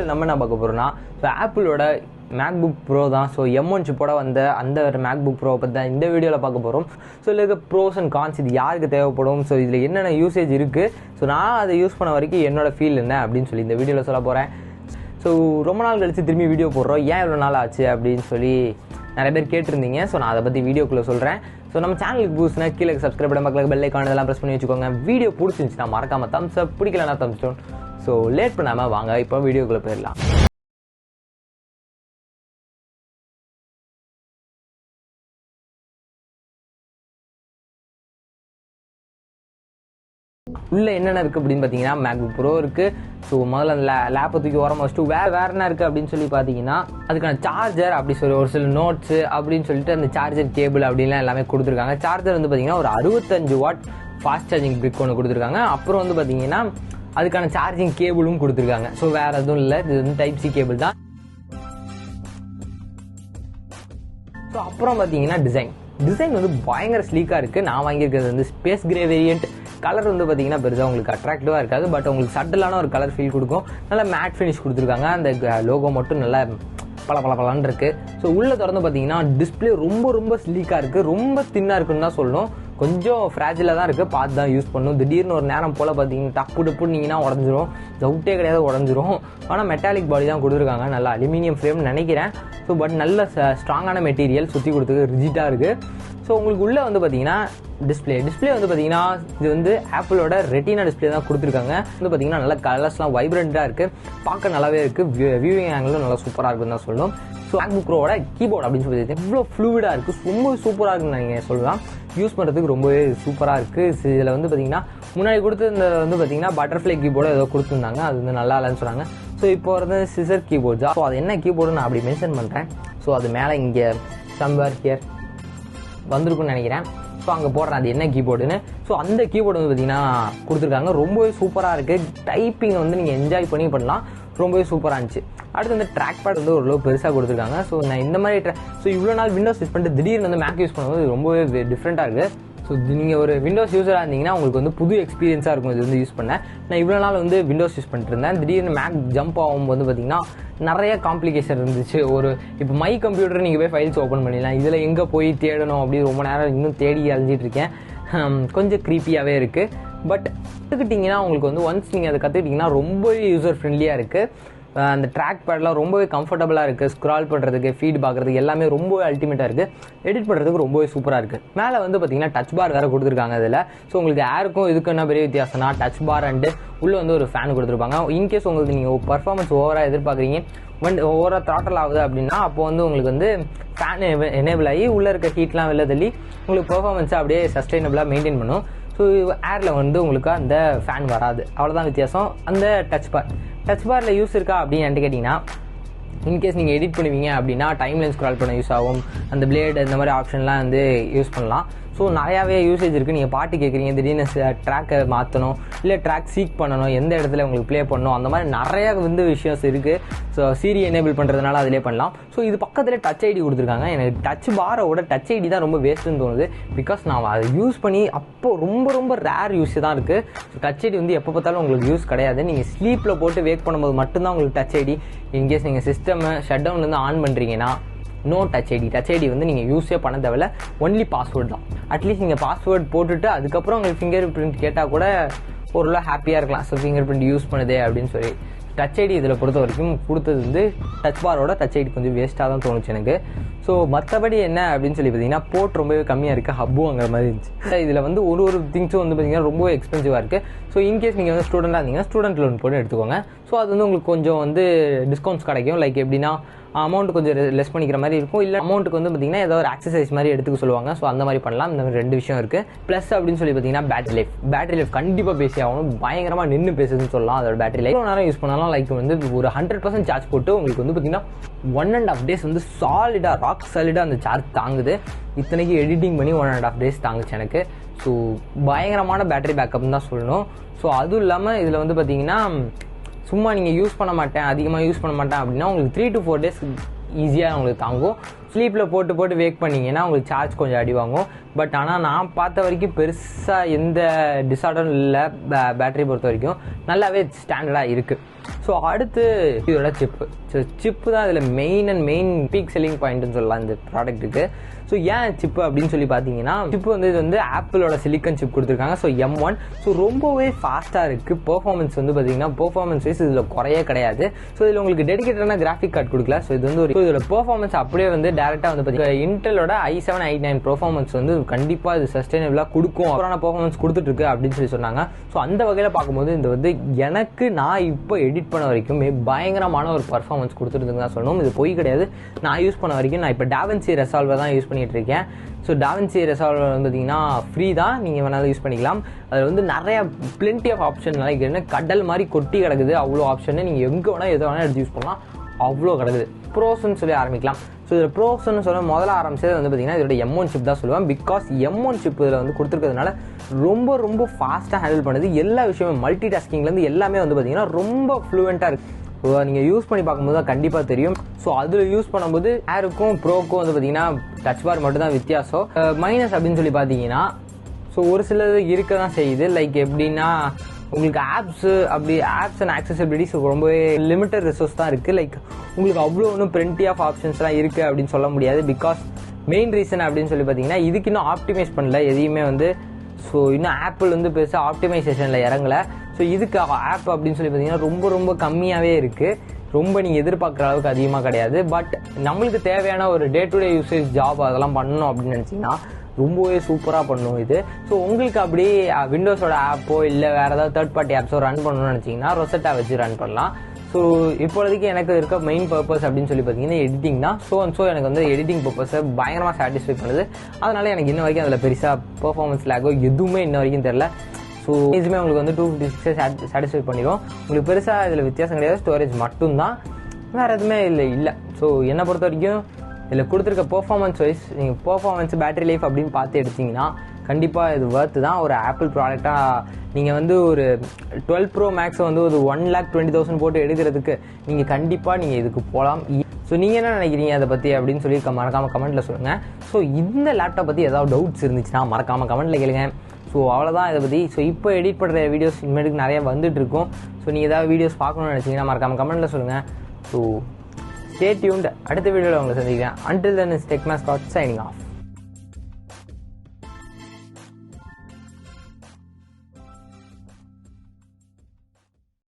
வீடியோவில் நம்ம என்ன பார்க்க போகிறோம்னா ஸோ ஆப்பிளோட மேக்புக் ப்ரோ தான். ஸோ M1 சிப்போட வந்த அந்த ஒரு மேக்புக் ப்ரோவை பற்றி தான் இந்த வீடியோவில் பார்க்க போகிறோம். ஸோ இதில் இருக்க ப்ரோஸ் அண்ட் கான்ஸ் இது யாருக்கு தேவைப்படும், ஸோ இதில் என்னென்ன யூசேஜ் இருக்குது, ஸோ நான் அதை யூஸ் பண்ண வரைக்கும் என்னோட ஃபீல் என்ன அப்படின்னு சொல்லி இந்த வீடியோவில் சொல்ல போகிறேன். ஸோ ரொம்ப நாள் கழித்து திரும்பி வீடியோ போடுறோம், ஏன் இவ்வளோ நாள் ஆச்சு அப்படின்னு சொல்லி நிறைய பேர் கேட்டிருந்தீங்க. ஸோ நான் அதை பற்றி வீடியோக்குள்ளே சொல்கிறேன். ஸோ நம்ம சேனலுக்கு புதுசுனா கீழே சப்ஸ்கிரைப் பண்ண மக்களுக்கு பெல் ஐகான் இதெல்லாம் ப்ரெஸ் பண்ணி வச்சுக்கோங்க. வீடியோ பிடிச்சிருந்துச்சுன்னா மறக்காமல் தம்ஸ் அப், பிடிக்கலன்னா தம்ஸ் டவுன். ஸோ லேட் பண்ணாமல் வாங்க இப்போ வீடியோக்குள்ளே போயிடலாம். உள்ள என்னென்ன இருக்குது அப்படின்னு பார்த்தீங்கன்னா மேக்புக் ப்ரோ இருக்குது. ஸோ முதல்ல அந்த லேப்பை தூக்கி ஓரமாக வச்சுட்டு வேறு என்ன இருக்குது அப்படின்னு சொல்லி பார்த்தீங்கன்னா அதுக்கான சார்ஜர் அப்படி சொல்லி ஒரு சில நோட்ஸு அப்படின்னு சொல்லிட்டு அந்த சார்ஜர் கேபிள் அப்படின்லாம் எல்லாமே கொடுத்துருக்காங்க. சார்ஜர் வந்து பார்த்தீங்கன்னா ஒரு 65 வாட் ஃபாஸ்ட் சார்ஜிங் பிரிக் ஒன்று கொடுத்துருக்காங்க. அப்புறம் வந்து பார்த்தீங்கன்னா அதுக்கான சார்ஜிங் கேபிளும் கொடுத்துருக்காங்க. ஸோ வேறு எதுவும் இல்லை, இது வந்து டைப் சி கேபிள் தான். ஸோ அப்புறம் பார்த்தீங்கன்னா டிசைன் வந்து பயங்கர ஸ்லீக்காக இருக்குது. நான் வாங்கியிருக்கிறது வந்து ஸ்பேஸ் கிரே வேரியன்ட். கலர் வந்து பார்த்தீங்கன்னா பெருசாக உங்களுக்கு அட்ராக்டிவாக இருக்காது, பட் உங்களுக்கு சட்டிலான ஒரு கலர் ஃபீல் கொடுக்கும். நல்லா மேட் ஃபினிஷ் கொடுத்துருக்காங்க. அந்த லோகோ மட்டும் நல்லா பளபளன்னு இருக்குது. ஸோ உள்ளே திறந்து பார்த்தீங்கன்னா டிஸ்பிளே ரொம்ப ஸ்லீக்காக இருக்குது, ரொம்ப தின்னாக இருக்குன்னு தான் சொல்லணும். கொஞ்சம் ஃப்ராஜிலாக தான் இருக்குது, பார்த்து தான் யூஸ் பண்ணணும். திடீர்னு ஒரு நேரம் போல் பார்த்தீங்கன்னா டப்புனீங்கன்னா உடஞ்சிரும், டவுட்டே கிடையாது உடஞ்சிரும். ஆனால் மெட்டாலிக் பாடி தான் கொடுத்துருக்காங்க, நல்லா அலுமினியம் ஃப்ரேம் நினைக்கிறேன். ஸோ பட் நல்ல ஸ்ட்ராங்கான மெட்டீரியல், சுற்றி கொடுத்துருக்கு, ரிஜிட்டாக இருக்குது. ஸோ உங்களுக்கு உள்ளே வந்து பார்த்தீங்கன்னா டிஸ்பிளே வந்து பார்த்தீங்கன்னா இது வந்து ஆப்பிளோட ரெட்டினா டிஸ்பிளே தான் கொடுத்துருக்காங்க. வந்து பார்த்தீங்கன்னா நல்லா கலர்ஸ்லாம் வைப்ரண்ட்டாக இருக்குது, பார்க்க நல்லாவே இருக்குது. வியூவிங் ஆங்கிளும் நல்லா சூப்பராக இருக்குன்னு தான் சொல்லணும். ஸோ மேக்புக் ப்ரோவோட கீபோர்ட் அப்படின்னு சொல்லி எவ்வளோ ஃப்ளூயிடாக இருக்குது, ரொம்ப சூப்பராக இருக்குன்னு நீங்கள் சொல்லலாம். யூஸ் பண்ணுறதுக்கு ரொம்பவே சூப்பராக இருக்குது. இதில் வந்து பார்த்தீங்கன்னா முன்னாடி கொடுத்துருந்தது வந்து பார்த்தீங்கன்னா பட்டர்ஃப்ளை கீபோர்டு ஏதோ கொடுத்துருந்தாங்க, அது வந்து நல்லா இல்லைன்னு சொன்னாங்க. ஸோ இப்போ வந்து சிசர் கீபோர்ட் தான். ஸோ அது என்ன கீபோர்டு நான் அப்படி மென்ஷன் பண்ணுறேன். ஸோ அது மேலே இங்கே சம்வேர் ஹியர் வந்திருக்குன்னு நினைக்கிறேன். ஸோ அங்கே போடுறேன் அது என்ன கீபோர்டுன்னு. ஸோ அந்த கீபோர்டு வந்து பார்த்தீங்கன்னா கொடுத்துருக்காங்க, ரொம்பவே சூப்பராக இருக்குது. டைப்பிங்கை வந்து நீங்கள் என்ஜாய் பண்ணலாம், ரொம்பவே சூப்பராக இருந்துச்சு. அடுத்து வந்து ட்ராக் பேட் வந்து ஓரளவு பெருசாக கொடுத்துருக்காங்க. ஸோ நான் இந்த மாதிரி ஸோ இவ்வளோ நாள் விண்டோஸ் யூஸ் பண்ணிட்டு திடீர்னு வந்து மேக் யூஸ் பண்ணும்போது ரொம்பவே டிஃப்ரெண்ட்டாக இருக்குது. ஸோ நீங்கள் ஒரு விண்டோஸ் யூஸராக இருந்தீங்கன்னா உங்களுக்கு வந்து புது எக்ஸ்பீரியன்ஸாக இருக்கும் இது வந்து யூஸ் பண்ணேன். நான் இவ்வளோ நாள் வந்து விண்டோஸ் யூஸ் பண்ணிட்டு இருந்தேன், திடீர்னு மேக் ஜம்ப் ஆகும்போது பார்த்தீங்கன்னா நிறைய காம்ப்ளிகேஷன் இருந்துச்சு. ஒரு இப்போ கம்ப்யூட்டர் நீங்கள் போய் ஃபைல்ஸ் ஓப்பன் பண்ணிடலாம், இதில் எங்கே போய் தேடணும் அப்படி ரொம்ப நேரம் இன்னும் தேடி அழிஞ்சிட்டு இருக்கேன். கொஞ்சம் க்ரீப்பியாகவே இருக்குது. பட் கற்றுக்கிட்டிங்கன்னா உங்களுக்கு வந்து ஒன்ஸ் நீங்கள் அதை கற்றுக்கிட்டிங்கன்னா ரொம்பவே யூசர் ஃப்ரெண்ட்லியாக இருக்குது. அந்த ட்ராக் பேட்லாம் ரொம்பவே கம்ஃபர்டபுளாக இருக்குது, ஸ்க்ரால் பண்ணுறதுக்கு, ஃபீட் பார்க்குறதுக்கு எல்லாமே ரொம்பவே அல்டிமேட்டாக இருக்குது. எடிட் பண்ணுறதுக்கு ரொம்பவே சூப்பராக இருக்குது. மேலே வந்து பார்த்தீங்கன்னா டச் பார் வேறு கொடுத்துருக்காங்க இதில். ஸோ உங்களுக்கு ஏருக்கும் இதுக்கு என்ன பெரிய வித்தியாசம்னா டச் பார் அண்டு உள்ளே வந்து ஒரு ஃபேன் கொடுத்துருப்பாங்க. இன்கேஸ் உங்களுக்கு நீங்கள் பர்ஃபார்மன்ஸ் ஓவராக எதிர்பார்க்குறீங்க, ஓவராக த்ராட்டல் ஆகுது அப்படின்னா அப்போ வந்து உங்களுக்கு வந்து ஃபேன் எனேபிள் ஆகி உள்ளே இருக்க ஹீட்லாம் வெளில தள்ளி உங்களுக்கு பர்ஃபார்மன்ஸை அப்படியே சஸ்டைனபிளாக மெயின்டைன் பண்ணும். ஸோ ஏரில் வந்து உங்களுக்கு அந்த ஃபேன் வராது, அவ்வளோதான் வித்தியாசம். அந்த டச் பாரில் யூஸ் இருக்கா அப்படின்னு கேட்டிங்கன்னா இன்கேஸ் நீங்கள் எடிட் பண்ணுவீங்க அப்படின்னா டைம்லைன் ஸ்க்ரால் பண்ண யூஸ் ஆகும், அந்த பிளேடு இந்த மாதிரி ஆப்ஷன்லாம் வந்து யூஸ் பண்ணலாம். ஸோ நிறையாவே யூசேஜ் இருக்குது. நீங்கள் பாட்டு கேட்குறீங்க, திடீர்னு ட்ராக்கை மாற்றணும், இல்லை ட்ராக் சீக் பண்ணணும், எந்த இடத்துல உங்களுக்கு ப்ளே பண்ணணும், அந்த மாதிரி நிறையா வந்து விஷயம்ஸ் இருக்குது. ஸோ சீரி எனேபிள் பண்ணுறதுனால அதிலே பண்ணலாம். ஸோ இது பக்கத்தில் டச் ஐடி கொடுத்துருக்காங்க. எனக்கு டச் பாரோட டச் ஐடி தான் ரொம்ப வேஸ்ட்டுன்னு தோணுது. பிகாஸ் நான் அதை யூஸ் பண்ணி அப்போது ரொம்ப ரேர் யூஸ் தான் இருக்குது. ஸோ டச் ஐடி வந்து எப்போ பார்த்தாலும் உங்களுக்கு யூஸ் கிடையாது. நீங்கள் ஸ்லீப்பில் போட்டு வேக் பண்ணும்போது மட்டும்தான் உங்களுக்கு டச் ஐடி. இன்கேஸ் நீங்கள் சிஸ்டமை ஷட் டவுன்லேருந்து ஆன் பண்ணுறீங்கன்னா நோ டச் ஐடி வந்து நீங்கள் யூஸே பண்ண தேவையில்ல, ஒன்லி பாஸ்வேர்டு தான். அட்லீஸ்ட் நீங்கள் பாஸ்வேர்டு போட்டுட்டு அதுக்கப்புறம் உங்களுக்கு ஃபிங்கர் பிரிண்ட் கேட்டால் கூட ஓரளவு ஹாப்பியாக இருக்கலாம். ஸோ ஃபிங்கர் பிரிண்ட் யூஸ் பண்ணுதே அப்படின்னு சொல்லி. டச் ஐடி இதில் பொறுத்த வரைக்கும் கொடுத்தது வந்து டச் பாரோட டச் ஐடி கொஞ்சம் வேஸ்ட்டாக தான் தோணுச்சு எனக்கு. ஸோ மற்றபடி என்ன அப்படின்னு சொல்லி பார்த்தீங்கன்னா போர்ட் ரொம்பவே கம்மியாக இருக்குது, ஹப்புங்கிற மாதிரி இருந்துச்சு. இதில் வந்து ஒரு திங்ஸும் வந்து பார்த்தீங்கன்னா ரொம்பவே எக்ஸ்பென்சிவாக இருக்குது. ஸோ இன்கேஸ் நீங்கள் வந்து ஸ்டூடெண்ட்டாக இருந்தீங்கன்னா ஸ்டூடெண்ட் லோன் போட்டு எடுத்துக்கோங்க. ஸோ அது வந்து உங்களுக்கு கொஞ்சம் வந்து டிஸ்கவுண்ட்ஸ் கிடைக்கும். லைக் எப்படின்னா அமௌண்ட் கொஞ்சம் லெஸ் பண்ணிக்கிற மாதிரி இருக்கும், இல்லை அமௌண்ட்டுக்கு வந்து பார்த்தீங்கன்னா ஏதோ ஒரு எக்ஸசைஸ் மாதிரி எடுத்துக்க சொல்லுவாங்க. ஸோ அந்த மாதிரி பண்ணலாம். இந்த மாதிரி 2 விஷயம் இருக்குது. ப்ளஸ் அப்படின்னு சொல்லி பார்த்தீங்கன்னா பேட்டரி லைஃப் கண்டிப்பாக பேசி ஆகணும், பயங்கரமாக நின்று பேசுதுன்னு சொல்லலாம். அதோட பேட்டரி லைஃப் நேரம் யூஸ் பண்ணாலும் லைக் வந்து ஒரு 100% சார்ஜ் போட்டு உங்களுக்கு வந்து பார்த்தீங்கன்னா 1.5 days வந்து ராக் சாலிடாக அந்த சார்ஜ் தாங்குது. இத்தனைக்கு எடிட்டிங் பண்ணி 1.5 days தாங்குச்சு எனக்கு. ஸோ பயங்கரமான பேட்டரி பேக்கப்னு தான் சொல்லணும். ஸோ அதுவும் இல்லாமல் இதில் வந்து பார்த்தீங்கன்னா சும்மா நீங்கள் அதிகமாக யூஸ் பண்ண மாட்டேன் அப்படின்னா உங்களுக்கு 3 to 4 days ஈஸியாக உங்களுக்கு தாங்கும். ஸ்லீப்பில் போட்டு வேக் பண்ணிங்கன்னா உங்களுக்கு சார்ஜ் கொஞ்சம் அடி வாங்கும். பட் ஆனால் நான் பார்த்த வரைக்கும் பெருசாக எந்த டிஸார்டரும் இல்லை. பேட்டரி பொறுத்த வரைக்கும் நல்லாவே ஸ்டாண்டர்டாக இருக்குது. ஸோ அடுத்து இதோட சிப்பு தான் இதில் மெயின் பீக் செல்லிங் பாயிண்ட்னு சொல்லலாம் இந்த ப்ராடக்ட்டுக்கு. ஸோ ஏன் சிப்பு அப்படின்னு சொல்லி பார்த்தீங்கன்னா, சிப்பு வந்து இது வந்து ஆப்பிளோட சிலிக்கன் சிப் கொடுத்துருக்காங்க. ஸோ M1 ஸோ ரொம்பவே ஃபாஸ்ட்டாக இருக்குது. பெர்ஃபார்மன்ஸ் வந்து பார்த்தீங்கன்னா பெர்ஃபார்மன்ஸ் வைஸ் இதில் குறையே கிடையாது. ஸோ இதில் உங்களுக்கு டெடிகேட்டடான கிராஃபிக் கார்டு கொடுக்கல. ஸோ இது வந்து இதோட பெர்ஃபார்மன்ஸ் அப்படியே வந்து டேரெக்டாக வந்து பார்த்தீங்கன்னா இன்டெலோட i7 i9 பெர்ஃபார்மன்ஸ் வந்து கண்டிப்பாக இது சஸ்டைனபிளாக கொடுக்கும், அப்புறம் பெர்ஃபார்மன்ஸ் கொடுத்துட்டு அப்படின்னு சொல்லி சொன்னாங்க. ஸோ அந்த வகையில் பார்க்கும்போது இந்த வந்து எனக்கு நான் இப்போ எடிட் பண்ண வரைக்கும் பயங்கரமான ஒரு பர்ஃபார்மன்ஸ் கொடுத்துருந்துங்க தான் சொல்லணும். இது பொய் கிடையாது. நான் யூஸ் பண்ண வரைக்கும் நான் இப்போ DaVinci Resolve தான் யூஸ் பண்ணிட்டு இருக்கேன். ஸோ DaVinci Resolve வந்து பார்த்தீங்கன்னா ஃப்ரீ தான், நீங்கள் வேணாலும் யூஸ் பண்ணிக்கலாம். அதில் வந்து நிறைய பிளென்டி ஆஃப் ஆப்ஷன் என்ன கடல் மாதிரி கொட்டி கிடக்குது. அவ்வளோ ஆப்ஷன் நீங்கள் எங்கே வேணால் எதை வேணால் எடுத்து யூஸ் பண்ணலாம், அவ்வளோ கிடக்குது. ப்ரோஸ்ன்னு சொல்லி ஆரம்பிக்கலாம். ஸோ இதில் ப்ரோஸ்ன்னு சொல்ல முதல்ல ஆரம்பிச்சது வந்து பார்த்தீங்கன்னா இதோட M1 சிப் தான் சொல்லுவேன். பிகாஸ் M1 சிப் இதில் வந்து கொடுத்துருக்கிறதுனால ரொம்ப ஃபாஸ்ட்டாக ஹேண்டில் பண்ணுது. எல்லா விஷயமும் மல்டி டாஸ்கிங்லேருந்து எல்லாமே வந்து பார்த்தீங்கன்னா ரொம்ப ஃப்ளூவெண்ட்டாக இருக்குது. ஸோ நீங்கள் யூஸ் பண்ணி பார்க்கும்போது தான் கண்டிப்பாக தெரியும். ஸோ அதில் யூஸ் பண்ணும்போது ஏருக்கும் ப்ரோக்கும் வந்து பார்த்தீங்கன்னா டச் பார் மட்டும் தான் வித்தியாசம். மைனஸ் அப்படின்னு சொல்லி பார்த்தீங்கன்னா ஸோ ஒரு சிலது இருக்க தான் செய்யுது. லைக் எப்படின்னா உங்களுக்கு ஆப்ஸ் அண்ட் ஆக்சசிபிலிட்டிஸ் ரொம்பவே லிமிட்டட் ரிசோர்ஸ் தான் இருக்குது. லைக் உங்களுக்கு அவ்வளோ ஒன்றும் பிளென்டி ஆஃப் ஆப்ஷன்ஸ்லாம் இருக்குது அப்படின்னு சொல்ல முடியாது. பிகாஸ் மெயின் ரீசன் அப்படின்னு சொல்லி பார்த்தீங்கன்னா இதுக்கு இன்னும் ஆப்டிமைஸ் பண்ணல எதையுமே வந்து. ஸோ இன்னும் ஆப்பிள் வந்து பெருசாக ஆப்டிமைசேஷனில் இறங்கலை. ஸோ இதுக்கு ஆப் அப்படின்னு சொல்லி பார்த்தீங்கன்னா ரொம்ப கம்மியாகவே இருக்குது. ரொம்ப நீங்கள் எதிர்பார்க்குற அளவுக்கு அதிகமாக கிடையாது. பட் நம்மளுக்கு தேவையான ஒரு day to day usage job அதெல்லாம் பண்ணணும் அப்படின்னு நினச்சிங்கன்னா ரொம்பவே சூப்பராக பண்ணும் இது. ஸோ உங்களுக்கு அப்படியே விண்டோஸோட ஆப்போ இல்லை வேறு ஏதாவது தேர்ட் பார்ட்டி ஆப்ஸோ ரன் பண்ணணும்னு நினச்சிங்கன்னா ரொசெட்டா வச்சு ரன் பண்ணலாம். ஸோ இப்போதைக்கு எனக்கு இருக்க மெயின் பர்பஸ் அப்படின்னு சொல்லி பார்த்தீங்கன்னா எடிட்டிங் தான். ஸோ எனக்கு வந்து எடிட்டிங் பர்பஸை பயங்கரமாக சாட்டிஸ்ஃபை பண்ணுது. அதனால எனக்கு இன்ன வரைக்கும் அதில் பெருசாக பெர்ஃபார்மன்ஸ் லேக்கோ எதுவுமே இன்ன வரைக்கும் தெரில. ஸோ ஈஸியுமே உங்களுக்கு வந்து 256 சாட்டிஸ்ஃபை பண்ணிடும். உங்களுக்கு பெருசாக இதில் வித்தியாசம் கிடையாது. ஸ்டோரேஜ் மட்டும்தான், வேறு எதுவுமே இல்லை. ஸோ என்னை பொறுத்த வரைக்கும் இதில் கொடுத்துருக்க பெர்ஃபார்மன்ஸ் வைஸ் நீங்கள் பெர்ஃபார்மன்ஸ் பேட்டரி லைஃப் அப்படின்னு பார்த்து எடுத்திங்கன்னா கண்டிப்பாக இது ஒர்த்து தான். ஒரு ஆப்பிள் ப்ராடக்டாக நீங்கள் வந்து ஒரு 12 Pro Max வந்து ஒரு 1,20,000 போட்டு எடுக்கிறதுக்கு நீங்கள் கண்டிப்பாக இதுக்கு போகலாம். ஸோ நீங்கள் என்ன நினைக்கிறீங்க அதை பற்றி அப்படின்னு சொல்லி மறக்காமல் கமெண்ட்டில் சொல்லுங்கள். ஸோ இந்த லேப்டாப் பற்றி ஏதாவது டவுட்ஸ் இருந்துச்சுன்னா மறக்காமல் கமெண்ட்டில் கேளுங்க. ஸோ அவ்வளோதான் இதை பற்றி. ஸோ இப்போ எடிட் பண்ணுற வீடியோஸ் இனிமேட்டுக்கு நிறைய வந்துட்டு இருக்கும். ஸோ நீங்கள் ஏதாவது வீடியோஸ் பார்க்கணும்னு நினச்சிங்கன்னா மறக்காமல் கமெண்ட்டில் சொல்லுங்கள். So stay tuned. அடுத்த வீடியோவில் உங்களை சந்திக்கிறேன். Until then is Tech Mascot signing off.